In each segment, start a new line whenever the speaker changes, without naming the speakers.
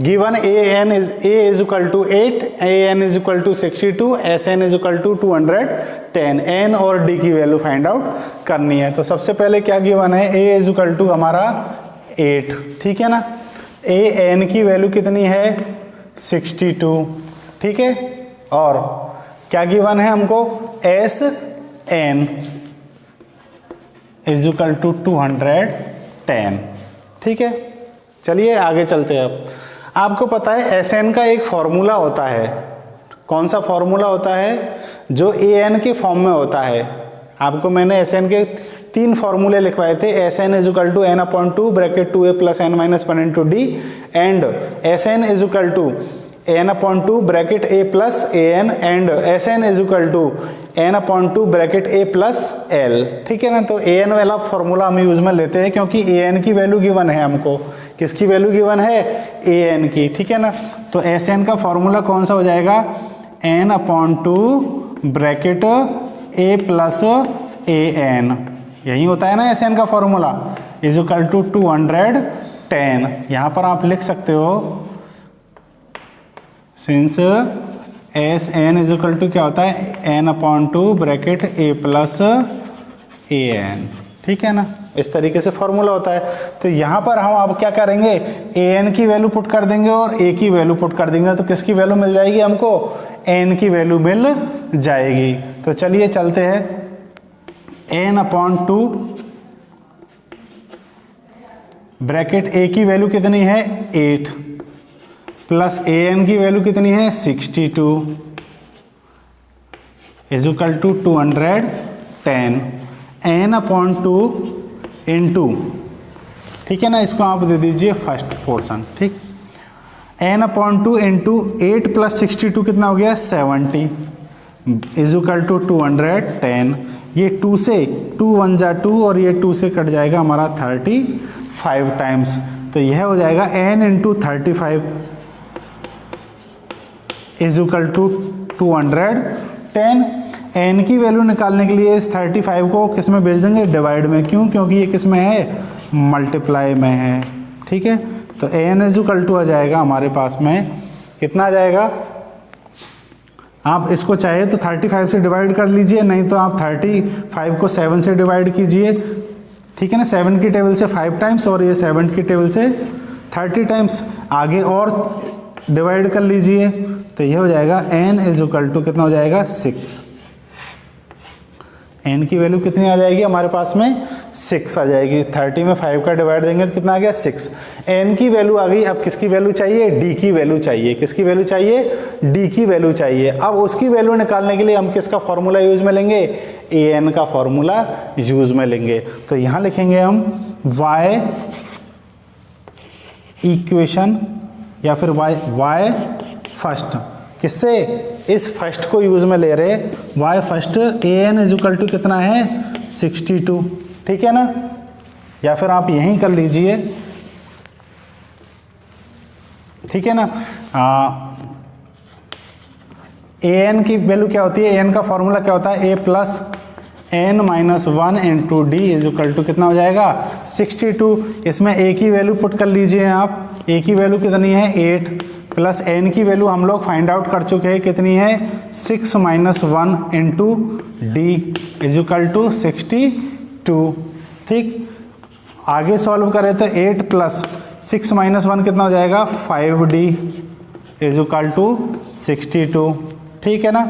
Given a is equal to 8, n is equal to 62, s N is equal to 210, n और d की value find out करनी है। तो सबसे पहले क्या गिवन है, ए इज इक्वल टू हमारा 8, ठीक है ना। ए एन की वैल्यू कितनी है 62, ठीक है। और क्या गिवन है हमको, s N is equal to 210, ठीक है। चलिए आगे चलते हैं। अब आपको पता है एस एन का एक फॉर्मूला होता है, कौन सा फॉर्मूला होता है, जो ए एन के फॉर्म में होता है। आपको मैंने एस एन के 3 फॉर्मूले लिखवाए थे, s N is equal to n upon 2 bracket 2a plus n minus 1 into d, and s N is equal to n upon 2 bracket a plus a n, and s N is equal to n upon 2 bracket a plus l, ठीक है ना। तो a n वाला formula हम use में लेते हैं क्योंकि ए एन की वैल्यू गिवन है हमको, किसकी वैल्यू गिवन है, ए एन की, ठीक है ना। तो एस एन का फॉर्मूला कौन सा हो जाएगा, n upon 2 bracket a plus a n, यही होता है ना एस एन का फॉर्मूला, इज इक्वल टू 210। यहाँ पर आप लिख सकते हो since s N is equal to क्या होता है, n upon 2 bracket a plus a n, ठीक है ना। इस तरीके से फॉर्मूला होता है। तो यहाँ पर हम अब क्या करेंगे, ए एन की वैल्यू पुट कर देंगे और ए की वैल्यू पुट कर देंगे, तो किसकी वैल्यू मिल जाएगी हमको, एन की वैल्यू मिल जाएगी। तो चलिए चलते हैं, एन अपॉन 2 ब्रैकेट ए की वैल्यू कितनी है 8 प्लस ए एन की वैल्यू कितनी है 62 is equal to 210, n upon 2 into, ठीक है ना, इसको आप दे दीजिए फर्स्ट पोर्शन, ठीक। एन अपॉन 2 इंटू 8 प्लस 62 कितना हो गया 70 इज इक्वल टू 210। ये 2 से 2 1 जा 2 और ये 2 से कट जाएगा हमारा 35 टाइम्स, तो यह हो जाएगा n into 35 is equal to 210। n की वैल्यू निकालने के लिए इस 35 को किस में भेज देंगे, डिवाइड में, क्यों, क्योंकि ये किस में है, मल्टीप्लाई में है, ठीक है। तो n इज इक्वल टू आ जाएगा हमारे पास में कितना आ जाएगा, आप इसको चाहे तो 35 से डिवाइड कर लीजिए, नहीं तो आप 35 को 7 से डिवाइड कीजिए, ठीक है ना। 7 की टेबल से 5 टाइम्स और ये 7 की टेबल से 30 टाइम्स, आगे और डिवाइड कर लीजिए, तो ये हो जाएगा n इज इक्वल टू कितना हो जाएगा 6। n की वैल्यू कितनी आ जाएगी हमारे पास में 6 आ जाएगी। 30 में 5 का डिवाइड देंगे तो कितना आ गया 6। n की वैल्यू आ गई। अब किसकी वैल्यू चाहिए, d की वैल्यू चाहिए। किसकी वैल्यू चाहिए, d की वैल्यू चाहिए। अब उसकी वैल्यू निकालने के लिए हम किसका फॉर्मूला यूज में लेंगे, an का फॉर्मूला यूज में लेंगे। तो यहाँ लिखेंगे हम y इक्वेशन या फिर y फर्स्ट, किससे, इस फर्स्ट को यूज में ले रहे, y first an is equal to कितना है 62, ठीक है ना। या फिर आप यहीं कर लीजिए, ठीक है ना। an की वैल्यू क्या होती है, an का फॉर्मूला क्या होता है, a plus n minus 1 into D is equal to कितना हो जाएगा 62। इसमें a की वैल्यू पुट कर लीजिए आप, a की वैल्यू कितनी है 8 प्लस n की वैल्यू हम लोग फाइंड आउट कर चुके हैं कितनी है 6 minus 1 into D is equal to 62, ठीक। आगे सॉल्व करें तो 8 प्लस 6 माइनस 1 कितना हो जाएगा 5d इज इक्वल टू 62, ठीक है ना।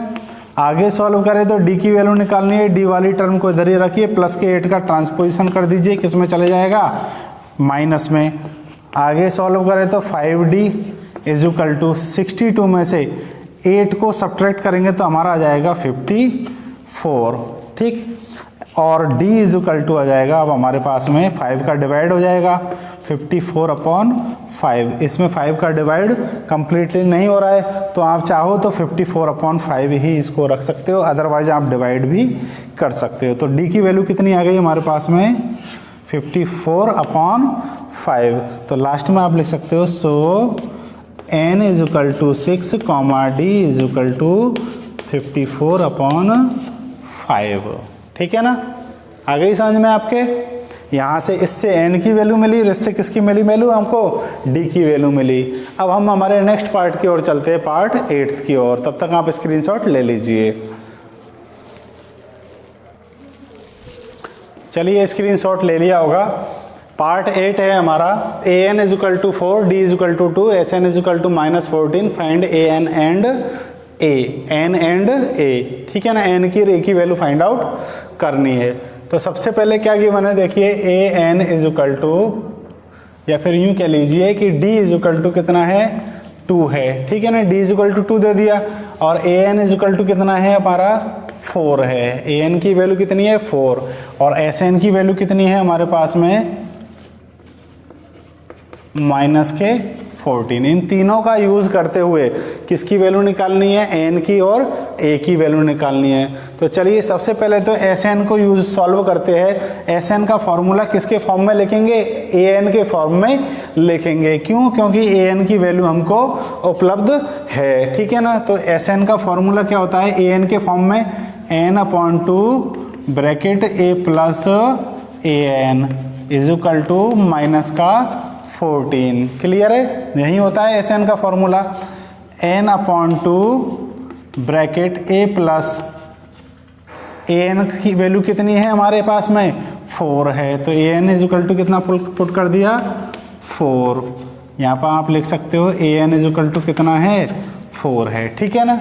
आगे सॉल्व करें तो d की वैल्यू निकालनी है, d वाली टर्म को इधर ही रखिए, प्लस के 8 का ट्रांसपोजिशन कर दीजिए, किस में चले जाएगा माइनस में। आगे सॉल्व करें तो 5d इज इक्वल टू 62 में से 8 को सब्ट्रैक्ट करेंगे तो हमारा आ जाएगा 54, ठीक। और d इज इक्वल टू आ जाएगा, अब हमारे पास में 5 का डिवाइड हो जाएगा 54 अपॉन 5। इसमें 5 का डिवाइड कंप्लीटली नहीं हो रहा है, तो आप चाहो तो 54 अपॉन 5 ही इसको रख सकते हो, अदरवाइज आप डिवाइड भी कर सकते हो। तो d की वैल्यू कितनी आ गई हमारे पास में 54 अपॉन 5। तो लास्ट में आप लिख सकते हो so n is equal to 6 comma d is equal to 54 upon 5, ठीक है ना। आ गई समझ में आपके। यहाँ से इससे n की वैल्यू मिली और इससे किसकी मिली वैल्यू हमको, d की वैल्यू मिली। अब हम हमारे नेक्स्ट पार्ट की ओर चलते हैं, पार्ट 8th की ओर। तब तक आप स्क्रीनशॉट ले लीजिए। चलिए स्क्रीनशॉट ले लिया होगा। पार्ट 8 है हमारा, an is equal to 4, d is equal to 2, sn is equal to -14, find an and a, n and a, ठीक है ना। n की रे की वैल्यू फाइंड आउट करनी है। तो सबसे पहले क्या गिवन है देखिए, an इज इक्वल टू, या फिर यूं कह लीजिए कि d इज इक्वल टू कितना है, 2 है, ठीक है ना। d इज इक्वल टू 2 दे दिया और an इज इक्वल टू कितना है हमारा, 4 है। an की वैल्यू कितनी है, 4, और sn की वैल्यू कितनी है हमारे पास में, -14। इन तीनों का यूज करते हुए किसकी वैल्यू निकालनी है, n की और a की वैल्यू निकालनी है। तो चलिए सबसे पहले तो sn को यूज सॉल्व करते हैं। sn का फॉर्मूला किसके फॉर्म में लिखेंगे, an के फॉर्म में लिखेंगे। क्यों, क्योंकि an की वैल्यू हमको उपलब्ध है, ठीक है ना। तो sn का फॉर्मूला क्या होता है, an के फॉर्म में n/2 bracket a plus an is equal to minus का 14। क्लियर है, यही होता है sn का formula. n/2 bracket a plus an की वैल्यू कितनी है हमारे पास में, 4 है। तो an इज इक्वल टू कितना पुट कर दिया, 4। यहाँ पर आप लिख सकते हो an इज इक्वल टू कितना है, 4 है, ठीक है ना।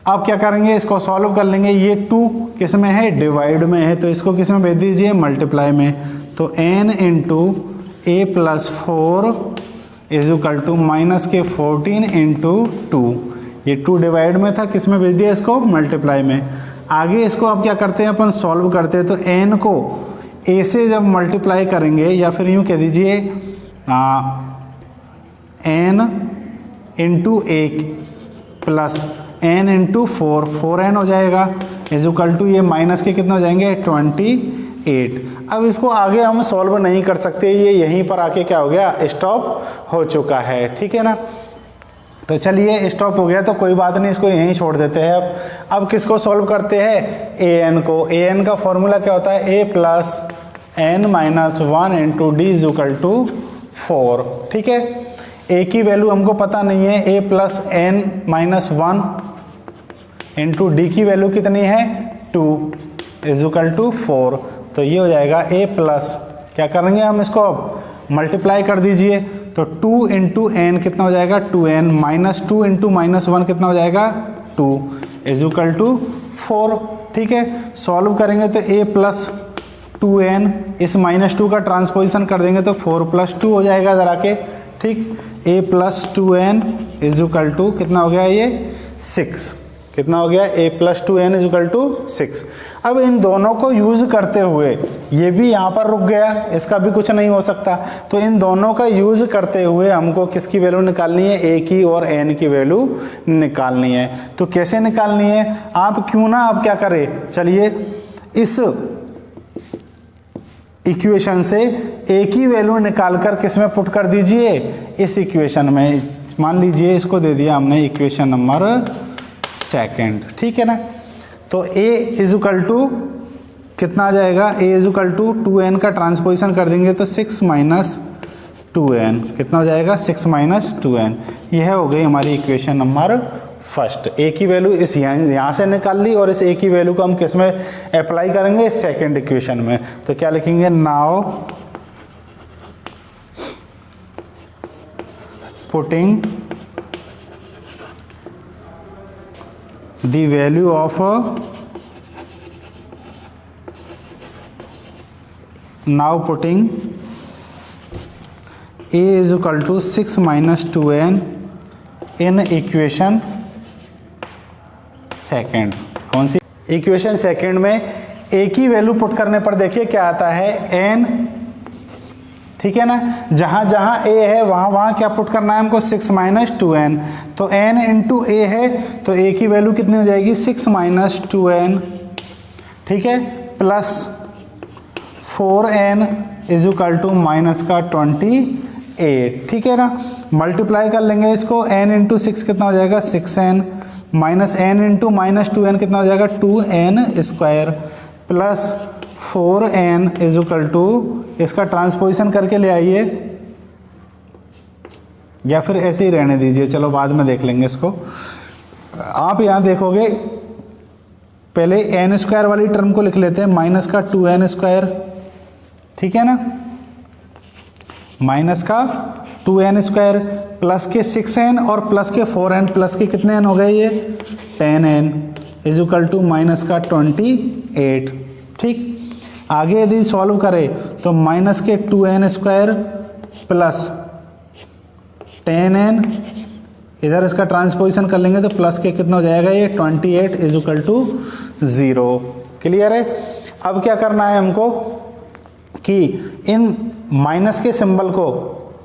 अब क्या करेंगे, इसको सॉल्व कर लेंगे। ये 2 किस में है, डिवाइड में है, तो इसको किस में भेज दीजिए, मल्टीप्लाई में। तो n into a plus 4 is equal to minus के 14 इंटू 2। ये 2 डिवाइड में था, किस में भेज दिया, इसको मल्टीप्लाई में। आगे इसको अब क्या करते हैं, अपन सॉल्व करते हैं। तो n को a से जब मल्टीप्लाई करेंगे, या फिर यूँ कह दीजिए n into 1 plus n into 4, 4n हो जाएगा, इज इक्वल टू ये माइनस के कितने हो जाएंगे, 28। अब इसको आगे हम सॉल्व नहीं कर सकते, ये यहीं पर आके क्या हो गया, स्टॉप हो चुका है, ठीक है ना। तो चलिए स्टॉप हो गया तो कोई बात नहीं, इसको यहीं छोड़ देते हैं। अब किसको सॉल्व करते हैं, an को। an का फॉर्मूला क्या होता है, a plus n minus 1 into D is equal to 4, ठीक है। a की वैल्यू हमको पता नहीं है, a plus n minus 1 into D की वैल्यू कितनी है, 2 इज इक्वल टू 4। तो ये हो जाएगा a प्लस, क्या करेंगे हम इसको अब मल्टीप्लाई कर दीजिए। तो 2 इंटू एन कितना हो जाएगा, 2n माइनस 2 इंटू माइनस 1 कितना हो जाएगा, 2 इज इक्वल टू 4, ठीक है। सॉल्व करेंगे तो a प्लस 2n, इस माइनस 2 का ट्रांसपोजिशन कर देंगे तो 4 प्लस 2 हो जाएगा जरा के, ठीक। a plus 2n is equal to कितना हो गया, ये 6, कितना हो गया, a plus 2n is equal to 6। अब इन दोनों को यूज करते हुए ये भी यहाँ पर रुक गया, इसका भी कुछ नहीं हो सकता। तो इन दोनों का यूज करते हुए हमको किसकी वैल्यू निकालनी है, a की और n की वैल्यू निकालनी है। तो कैसे निकालनी है, आप क्यों ना आप क्या करें, चलिए इस इक्वेशन से a की वैल्यू निकाल कर किस में पुट कर दीजिए, इस इक्वेशन में। मान लीजिए इसको दे दिया हमने इक्वेशन नंबर 2, ठीक है ना। तो a इज इक्वल टू कितना आ जाएगा, a is equal to 2n का ट्रांसपोजिशन कर देंगे तो 6 माइनस 2n कितना हो जाएगा, 6 माइनस 2n। यह हो गई हमारी इक्वेशन नंबर 1। a की वैल्यू इस यहाँ से निकाल ली और इस a की वैल्यू को हम किस में अप्लाई करेंगे, सेकंड इक्वेशन में। तो क्या लिखेंगे, now putting the value of now putting a is equal to 6 minus 2n in equation second. कौन सी इक्वेशन सेकेंड में a की वैल्यू पुट करने पर देखिए क्या आता है, n, ठीक है ना। जहां जहां a है वहां वहां क्या पुट करना है हमको, 6 माइनस 2n। तो n इंटू a है तो a की वैल्यू कितनी हो जाएगी, 6 माइनस 2n, ठीक है, plus 4n is equal to minus का 28, ठीक है ना। मल्टीप्लाई कर लेंगे इसको, n इंटू 6 कितना हो जाएगा, 6n, minus n into minus 2n कितना हो जाएगा, 2n square, plus 4n is equal to, इसका ट्रांसपोजिशन करके ले आइए या फिर ऐसे ही रहने दीजिए, चलो बाद में देख लेंगे इसको। आप यहाँ देखोगे पहले एन स्क्वायर वाली टर्म को लिख लेते हैं, माइनस का 2n स्क्वायर, ठीक है ना, माइनस का 2n स्क्वायर प्लस के 6n और प्लस के 4n, प्लस के कितने n हो गए ये 10n is equal to minus का 28। ठीक, आगे यदि सॉल्व करें तो माइनस के 2n स्क्वायर प्लस 10n, इधर इसका ट्रांसपोजिशन कर लेंगे तो प्लस के कितना हो जाएगा ये 28 इज इक्वल टू 0। क्लियर है। अब क्या करना है हमको कि इन माइनस के सिंबल को,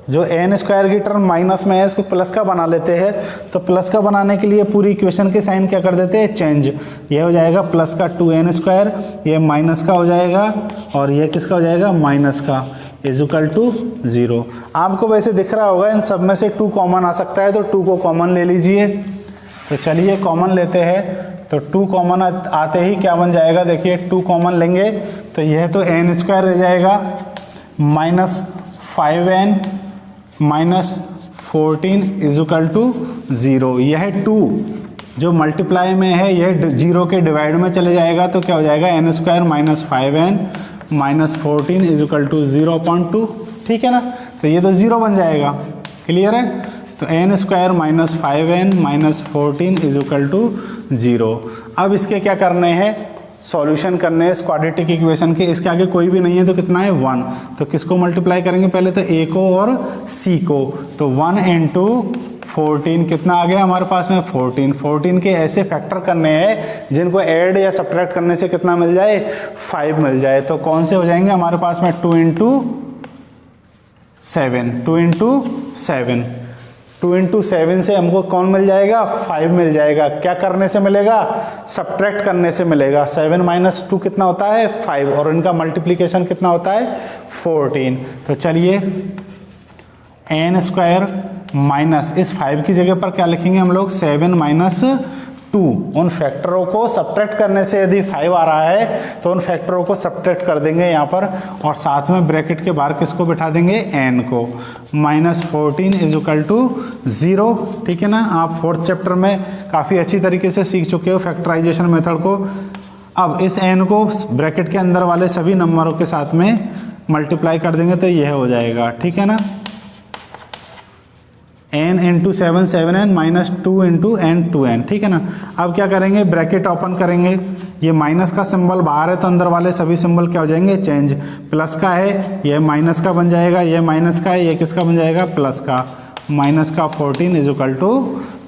जो एन स्क्वायर की टर्म माइनस में है, इसको प्लस का बना लेते हैं। तो प्लस का बनाने के लिए पूरी इक्वेशन के साइन क्या कर देते हैं, चेंज। ये हो जाएगा प्लस का 2n स्क्वायर, ये माइनस का हो जाएगा और ये किसका हो जाएगा, माइनस का, इज इक्वल टू 0। आपको वैसे दिख रहा होगा इन सब में से 2 कॉमन आ सकता है, तो 2 को कॉमन ले लीजिए। तो चलिए कॉमन लेते हैं। तो 2 कॉमन आते ही क्या बन जाएगा, देखिए 2 कॉमन लेंगे तो यह तो n स्क्वायर रह जाएगा minus 5n minus 14 is equal to 0। यह 2 जो मल्टीप्लाई में है यह 0 के डिवाइड में चले जाएगा, तो क्या हो जाएगा n square minus 5n minus 14 is equal to 0.2। ठीक है ना, तो ये तो 0 बन जाएगा। क्लियर है। तो n square minus 5n minus 14 is equal to 0। अब इसके क्या करने हैं, सॉल्यूशन करने हैं इस क्वाड्रेटिक इक्वेशन के। इसके आगे कोई भी नहीं है तो कितना है 1। तो किसको मल्टीप्लाई करेंगे, पहले तो a को और c को। तो 1 इंटू 14 कितना आ गया हमारे पास में 14। 14 के ऐसे फैक्टर करने हैं जिनको ऐड या सब्ट्रैक्ट करने से कितना मिल जाए, 5 मिल जाए। तो कौन से हो जाएंगे हमारे पास में 2 इंटू 7, 2 इंटू 7, 2 इंटू 7 से हमको कौन मिल जाएगा, 5 मिल जाएगा। क्या करने से मिलेगा, सब्ट्रैक्ट करने से मिलेगा। 7 माइनस 2 कितना होता है 5, और इनका मल्टीप्लीकेशन कितना होता है 14। तो चलिए n स्क्वायर माइनस इस 5 की जगह पर क्या लिखेंगे हम लोग, 7 माइनस 2। उन फैक्टरों को सब्ट्रैक्ट करने से यदि 5 आ रहा है तो उन फैक्टरों को सब्ट्रैक्ट कर देंगे यहाँ पर, और साथ में ब्रैकेट के बाहर किसको बिठा देंगे, n को। Minus 14 is equal to 0। ठीक है ना, आप 4th चैप्टर में काफ़ी अच्छी तरीके से सीख चुके हो फैक्टराइजेशन मेथड को। अब इस n को ब्रैकेट के अंदर वाले सभी नंबरों के साथ में मल्टीप्लाई कर देंगे तो यह हो जाएगा। ठीक है ना, n into 7 7n minus 2 into n 2n। ठीक है ना, अब क्या करेंगे, ब्रैकेट ओपन करेंगे। ये माइनस का सिंबल बाहर है तो अंदर वाले सभी सिंबल क्या हो जाएंगे, चेंज। प्लस का है ये माइनस का बन जाएगा, ये माइनस का है ये किसका बन जाएगा, प्लस का। माइनस का 14 इज इक्वल टू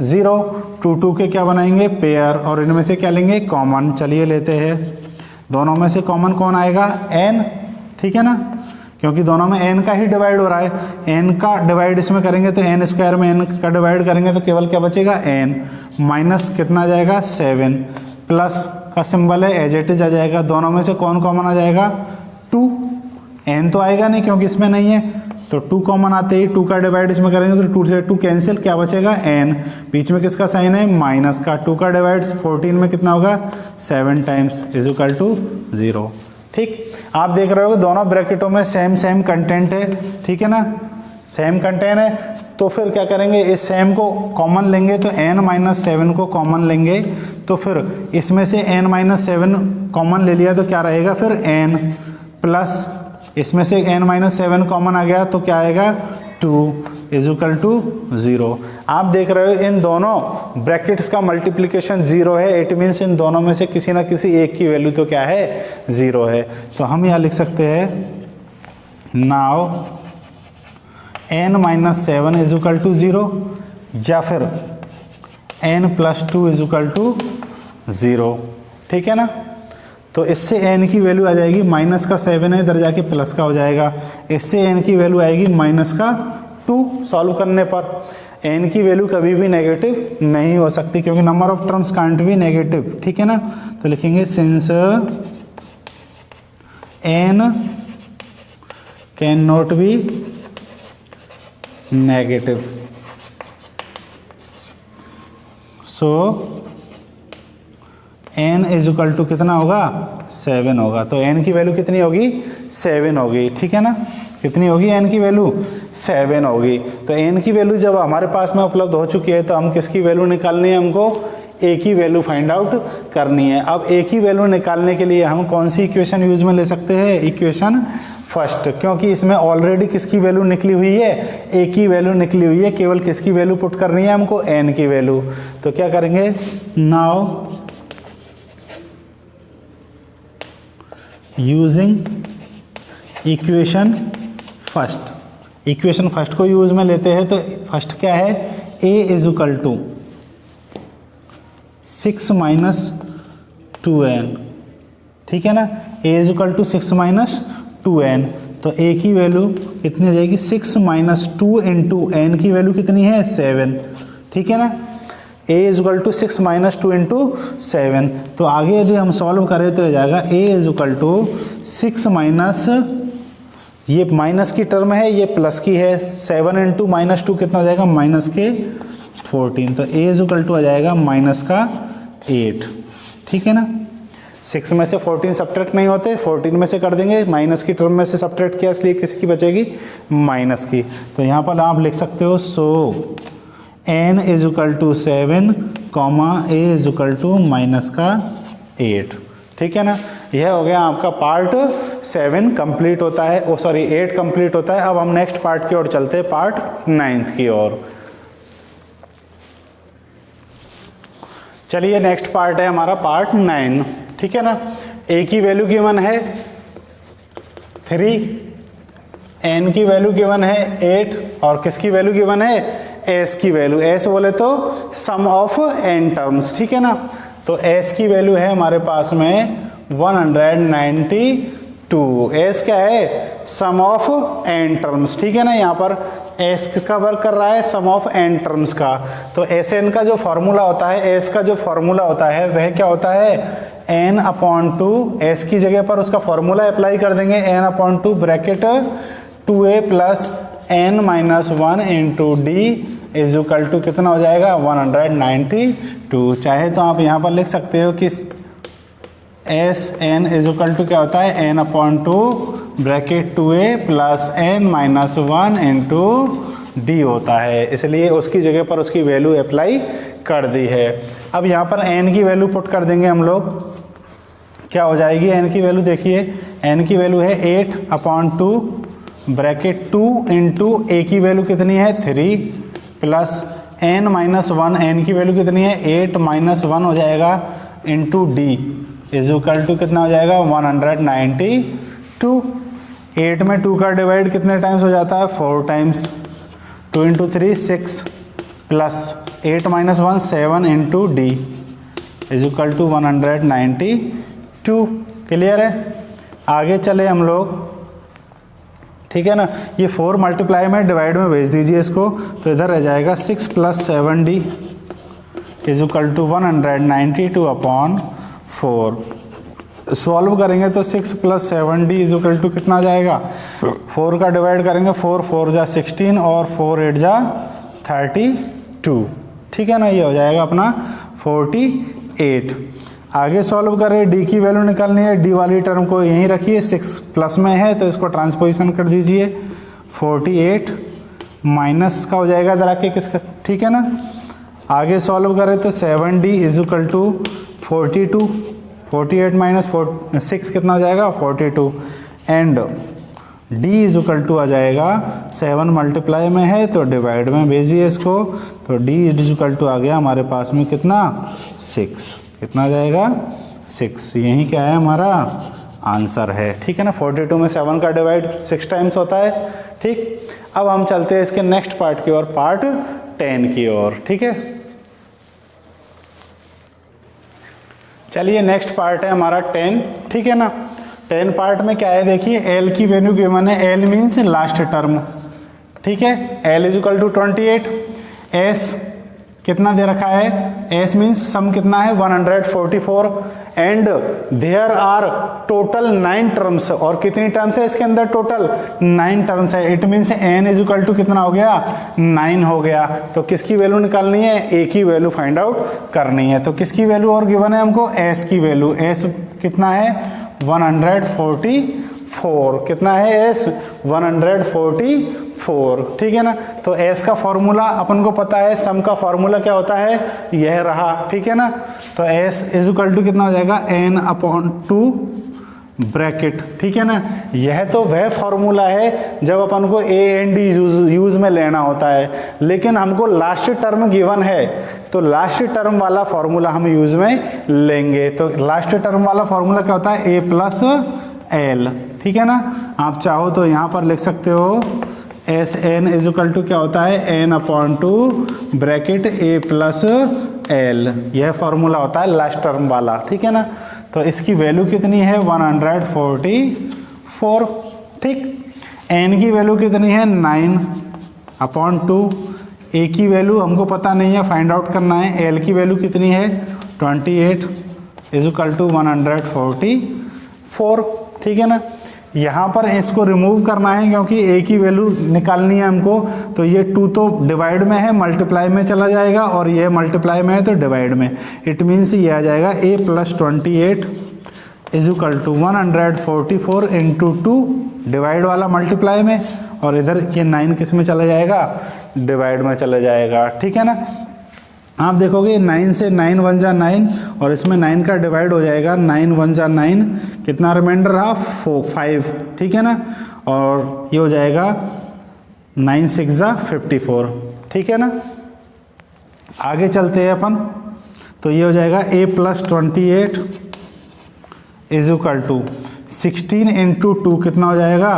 0। 2 2 के क्या बनाएंगे, पेयर, और इनमें से क्या लेंगे, कॉमन। चलिए लेते हैं, दोनों में से कॉमन कौन आएगा, n। ठीक है ना, क्योंकि दोनों में n का ही डिवाइड हो रहा है। n का डिवाइड इसमें करेंगे तो n स्क्वायर में n का डिवाइड करेंगे तो केवल क्या बचेगा, n। माइनस कितना आ जाएगा 7, प्लस का सिंबल है एज इट इज आ जाएगा। दोनों में से कौन कॉमन आ जाएगा, 2। n तो आएगा नहीं क्योंकि इसमें नहीं है, तो 2 कॉमन आते ही 2 का डिवाइड इसमें करेंगे तो 2 से 2 कैंसिल, क्या बचेगा n। बीच में किसका साइन है, माइनस का। 2 का डिवाइड 14 में कितना होगा, 7 टाइम्स इज इक्वल टू 0। ठीक, आप देख रहे हो कि दोनों ब्रैकेटों में सेम कंटेंट है। ठीक है ना, सेम कंटेंट है, तो फिर क्या करेंगे, इस सेम को कॉमन लेंगे तो n माइनस 7 को कॉमन लेंगे, तो फिर इसमें से n माइनस 7 कॉमन ले लिया तो क्या रहेगा, फिर n प्लस इसमें से n माइनस 7 कॉमन आ गया तो क्या आएगा, 2 इज इक्वल टू 0। आप देख रहे हो इन दोनों ब्रैकेट्स का मल्टीप्लिकेशन 0 है। इट मीन्स इन दोनों में से किसी ना किसी एक की वैल्यू तो क्या है, 0 है। तो हम यहाँ लिख सकते हैं, now n minus 7 is equal to 0, या फिर n plus 2 is equal to 0। ठीक है ना, तो इससे n की वैल्यू आ जाएगी, माइनस का 7 है इधर जाके प्लस का हो जाएगा। इससे n की वैल्यू आएगी माइनस का 2। सॉल्व करने पर n की वैल्यू कभी भी नेगेटिव नहीं हो सकती, क्योंकि number of terms can't be negative. ठीक है ना, तो लिखेंगे since n can not be negative, so n is equal to कितना होगा 7 होगा। तो n की वैल्यू कितनी होगी 7 होगी, ठीक है ना। कितनी होगी n की वैल्यू 7 होगी। तो n की वैल्यू जब हमारे पास में उपलब्ध हो चुकी है तो हम किसकी वैल्यू निकालनी है, हमको a की वैल्यू फाइंड आउट करनी है। अब a की वैल्यू निकालने के लिए हम कौन सी इक्वेशन यूज में ले सकते हैं, इक्वेशन फर्स्ट, क्योंकि इसमें ऑलरेडी किसकी वैल्यू निकली हुई है, a की वैल्यू निकली हुई है, केवल किसकी वैल्यू पुट करनी है हमको, n की वैल्यू। तो क्या करेंगे, now using equation first, equation first को यूज में लेते हैं। तो फर्स्ट क्या है, a is equal to 6 minus 2n, ठीक है ना। a is equal to 6 minus 2n, तो a की वैल्यू कितनी हो जाएगी 6 माइनस 2 इंटू n की वैल्यू कितनी है 7, ठीक है ना। a is equal to 6 minus 2 into 7। तो आगे यदि हम सॉल्व करें तो हो जाएगा a is equal to 6 minus, ये माइनस की टर्म है, ये प्लस की है, 7 इंटू माइनस 2 कितना हो जाएगा माइनस के 14। तो a इज इक्वल टू आ जाएगा माइनस का 8, ठीक है ना। 6 में से 14 सब्ट्रैक्ट नहीं होते, 14 में से कर देंगे, माइनस की टर्म में से सब्ट्रैक्ट किया, इसलिए किसकी बचेगी माइनस की। तो यहाँ पर आप लिख सकते हो so n is equal to 7 comma a is equal to minus का 8, ठीक है ना। यह हो गया आपका पार्ट 7 कंप्लीट होता है, 8 कंप्लीट होता है। अब हम नेक्स्ट पार्ट की ओर चलते हैं, पार्ट 9 की ओर। चलिए नेक्स्ट पार्ट है हमारा पार्ट 9, ठीक है ना। a की वैल्यू गिवन है 3, n की वैल्यू गिवन है 8 और किसकी वैल्यू गिवन है s की वैल्यू। s बोले तो सम ऑफ n टर्म्स, ठीक है ना। तो s की वैल्यू है हमारे पास में 192। s क्या है, सम ऑफ n टर्म्स, ठीक है ना। यहाँ पर s किसका वर्क कर रहा है, सम ऑफ n टर्म्स का। तो Sn का जो फॉर्मूला होता है, s का जो फॉर्मूला होता है वह क्या होता है, n/2, s की जगह पर उसका फॉर्मूला अप्लाई कर देंगे, n/2 bracket 2a plus n minus 1 into D is equal to कितना हो जाएगा 192। चाहे तो आप यहाँ पर लिख सकते हो कि Sn इज इक्वल टू क्या होता है, n/2 bracket 2a plus n minus 1 into D होता है, इसलिए उसकी जगह पर उसकी वैल्यू अप्लाई कर दी है। अब यहाँ पर n की वैल्यू पुट कर देंगे हम लोग, क्या हो जाएगी n की वैल्यू, देखिए n की वैल्यू है 8/2 ब्रैकेट 2 इंटू a की वैल्यू कितनी है 3 प्लस n माइनस 1, n की वैल्यू कितनी है 8 माइनस 1 हो जाएगा into D is equal to कितना हो जाएगा 192। 8 में 2 का डिवाइड कितने टाइम्स हो जाता है 4 times, 2 into 3 6 plus 8 minus 1 7 into D is equal to 192। Clear है, आगे चले हम लोग, ठीक है ना। ये 4 मल्टीप्लाई में डिवाइड में भेज दीजिए इसको, तो इधर रह जाएगा 6 plus 7d is equal to 192/4। Solve करेंगे तो 6 plus 7d is equal to कितना आ जाएगा, 4 का डिवाइड करेंगे 4 4 जा 16 और 4 8 जा 32, ठीक है ना। ये हो जाएगा अपना 48। आगे सॉल्व करें, डी की वैल्यू निकालनी है, डी वाली टर्म को यहीं रखिए, 6 प्लस में है तो इसको ट्रांसपोजिशन कर दीजिए, 48 माइनस का हो जाएगा इधर आके किसका, ठीक है ना। आगे सॉल्व करें तो 7d is equal to 42, 48 minus 6 कितना हो जाएगा 42 and d is equal to आ जाएगा 7 मल्टीप्लाई में है तो डिवाइड में भेजिए इसको, तो d इज इक्वल टू आ गया हमारे पास में कितना 6, कितना आ जाएगा 6। यही क्या है हमारा आंसर है, ठीक है ना। 42 में 7 का डिवाइड 6 टाइम्स होता है, ठीक। अब हम चलते हैं इसके नेक्स्ट पार्ट की ओर, पार्ट 10 की ओर, ठीक है। चलिए नेक्स्ट पार्ट है हमारा 10, ठीक है ना। 10 पार्ट में क्या है, देखिए l की वैल्यू गिवन है, l मीन्स लास्ट टर्म, ठीक है। l is equal to 28, s कितना दे रखा है एस मीन्स सम कितना है 144 and there are total 9 terms, और कितनी टर्म्स है इसके अंदर टोटल 9 टर्म्स है। It means N is equal to कितना हो गया 9 हो गया। तो किसकी वैल्यू निकालनी है, ए की वैल्यू फाइंड आउट करनी है। तो किसकी वैल्यू और गिवन है हमको, एस की वैल्यू। एस कितना है 144, कितना है एस 144, ठीक है ना। तो एस का फॉर्मूला अपन को पता है, सम का फॉर्मूला क्या होता है, यह रहा, ठीक है ना। तो एस इज इक्वल टू कितना हो जाएगा n अपॉन 2 ब्रैकेट, ठीक है ना। यह तो वह फॉर्मूला है जब अपन को ए एंड डी यूज में लेना होता है, लेकिन हमको लास्ट टर्म गिवन है तो लास्ट टर्म वाला फॉर्मूला हम यूज में लेंगे। तो लास्ट टर्म वाला फॉर्मूला क्या होता है, ए प्लस एल, ठीक है ना। आप चाहो तो यहाँ पर लिख सकते हो S N is equal to क्या होता है n upon 2 bracket A plus L, यह फॉर्मूला होता है लास्ट टर्म वाला, ठीक है ना। तो इसकी वैल्यू कितनी है 144, ठीक। n की वैल्यू कितनी है 9 अपॉन 2, a की वैल्यू हमको पता नहीं है, फाइंड आउट करना है। l की वैल्यू कितनी है 28 इज इक्वल टू 144, ठीक है ना। यहाँ पर इसको रिमूव करना है क्योंकि a की वैल्यू निकालनी है हमको। तो ये 2 तो डिवाइड में है, मल्टीप्लाई में चला जाएगा, और ये मल्टीप्लाई में है तो डिवाइड में। इट मीन्स ये आ जाएगा a plus 28 is equal to 144 into 2, divide वाला मल्टीप्लाई में, और इधर ये 9 किस में चला जाएगा, डिवाइड में चला जाएगा, ठीक है ना। आप देखोगे 9 से 9 1 जा 9, और इसमें 9 का डिवाइड हो जाएगा, 9 1 जा 9, कितना रिमाइंडर रहा 5, ठीक है ना। और ये हो जाएगा 9 6 जा 54, ठीक है ना। आगे चलते हैं अपन, तो ये हो जाएगा a plus 28 is equal to 16 into 2 कितना हो जाएगा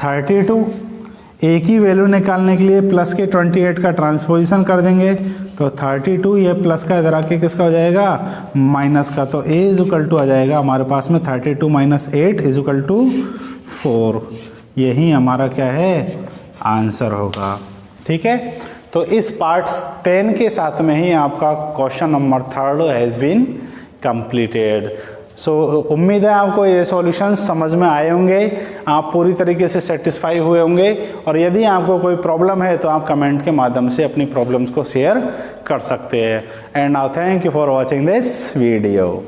32। a की वैल्यू निकालने के लिए प्लस के 28 का ट्रांसपोजिशन कर देंगे, तो 32, ये प्लस का इधर आके किसका हो जाएगा माइनस का। तो a इज इक्वल टू आ जाएगा हमारे पास में 32 माइनस 8 इज इक्वल टू 4, यही हमारा क्या है आंसर होगा, ठीक है। तो इस पार्ट 10 के साथ में ही आपका question number 3 has been completed. So उम्मीद है आपको ये सॉल्यूशंस समझ में आए होंगे, आप पूरी तरीके से सेटिस्फाई हुए होंगे, और यदि आपको कोई प्रॉब्लम है तो आप कमेंट के माध्यम से अपनी प्रॉब्लम्स को शेयर कर सकते हैं। And now thank you for watching this video.